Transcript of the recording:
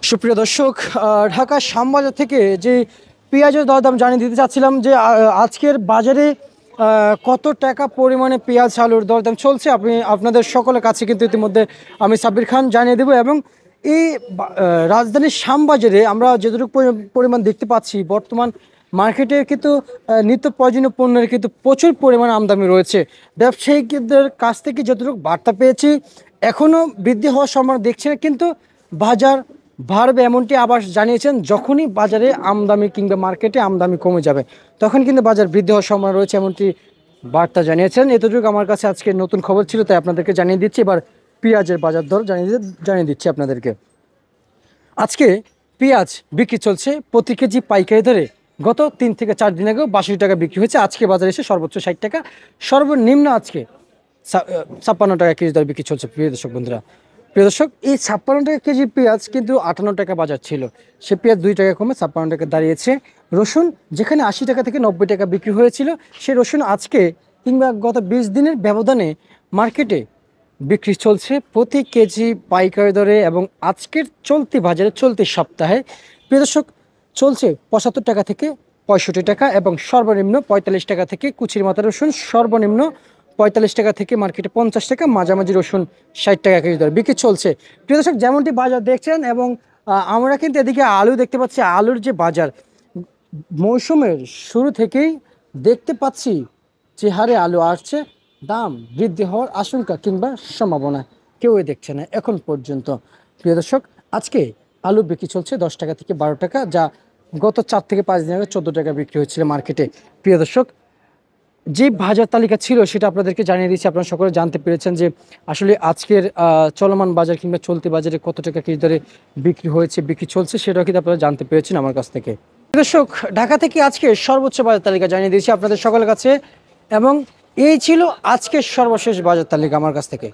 সুপ্রিয় দর্শক, ঢাকা শ্যামবাজার থেকে যে পেঁয়াজের দরদাম জানিয়ে দিতে চাচ্ছিলাম যে আজকের বাজারে কত টাকা পরিমাণে পেঁয়াজ আলুর দরদাম চলছে আপনাদের সকলের কাছে কিন্তু ইতিমধ্যে আমি সাব্বির খান জানিয়ে দেব। এবং এই রাজধানীর শ্যামবাজারে আমরা যতটুকু পরিমাণ দেখতে পাচ্ছি বর্তমান মার্কেটে কিন্তু নিত্য প্রয়োজনীয় পণ্যের কিন্তু প্রচুর পরিমাণ আমদানি রয়েছে। ব্যবসায়িকদের কাছ থেকে যতটুকু বার্তা পেয়েছি এখনও বৃদ্ধি হওয়ার সম্ভাবনা দেখছি না, কিন্তু বাজার বাড়বে এমনটি আবার জানিয়েছেন। যখনই বাজারে আমদানি কিংবা মার্কেটে আমদানি কমে যাবে তখন কিন্তু বাজার বৃদ্ধি হওয়ার সম্ভাবনা রয়েছে এমনটি বার্তা জানিয়েছেন। এতটুকু আমার কাছে আজকে নতুন খবর ছিল, তাই আপনাদেরকে জানিয়ে দিচ্ছি। এবার পেঁয়াজের বাজার দর জানিয়ে দিচ্ছি আপনাদেরকে। আজকে পেঁয়াজ বিক্রি চলছে প্রতি কেজি পাইকারি দরে। গত 3 থেকে 4 দিন আগেও 62 টাকা বিক্রি হয়েছে, আজকে বাজারে এসে সর্বোচ্চ 60 টাকা, সর্বনিম্ন আজকে 56 টাকা কেজি দর বিক্রি চলছে। প্রিয় দর্শক বন্ধুরা, প্রিয় দর্শক, এই 56 টাকা কেজি পেঁয়াজ কিন্তু 58 টাকা বাজার ছিল, সে পেঁয়াজ 2 টাকা কমে 56 টাকা দাঁড়িয়েছে। রসুন যেখানে 80 টাকা থেকে 90 টাকা বিক্রি হয়েছিল, সেই রসুন আজকে কিংবা গত 20 দিনের ব্যবধানে মার্কেটে বিক্রি চলছে প্রতি কেজি পাইকারি দরে। এবং আজকের চলতি বাজারে চলতি সপ্তাহে প্রিয় দর্শক চলছে 75 টাকা থেকে 65 টাকা এবং সর্বনিম্ন 45 টাকা থেকে কুচির মাথা রসুন, সর্বনিম্ন 45 টাকা থেকে মার্কেটে 50 টাকা, মাঝামাঝি রসুন 60 টাকা কেজি দরে বিক্রি চলছে। প্রিয় দর্শক, যেমনটি বাজার দেখছেন এবং আমরা কিন্তু এদিকে আলু দেখতে পাচ্ছি। আলুর যে বাজার মৌসুমের শুরু থেকেই দেখতে পাচ্ছি যে হারে আলু আসছে, দাম বৃদ্ধি হওয়ার আশঙ্কা কিংবা সম্ভাবনা কেউই দেখছে না এখন পর্যন্ত। প্রিয় দর্শক, আজকে আলু বিক্রি চলছে 10 টাকা থেকে 12 টাকা, যা গত 4 থেকে 5 দিন আগে 14 টাকা বিক্রি হচ্ছিল মার্কেটে। প্রিয় দর্শক, যে বাজার তালিকা ছিল সেটা আপনাদেরকে জানিয়ে দিচ্ছি। আপনারা সকলে জানতে পেরেছেন যে আসলে আজকের চলমান বাজার কিংবা চলতি বাজারে কত টাকা কেজি দরে বিক্রি হয়েছে, বিক্রি চলছে, সেটাও কিন্তু আপনারা জানতে পেরেছেন আমার কাছ থেকে। দর্শক, ঢাকা থেকে আজকে সর্বোচ্চ বাজার তালিকা জানিয়ে দিয়েছি আপনাদের সকলের কাছে, এবং এই ছিল আজকের সর্বশেষ বাজার তালিকা আমার কাছ থেকে।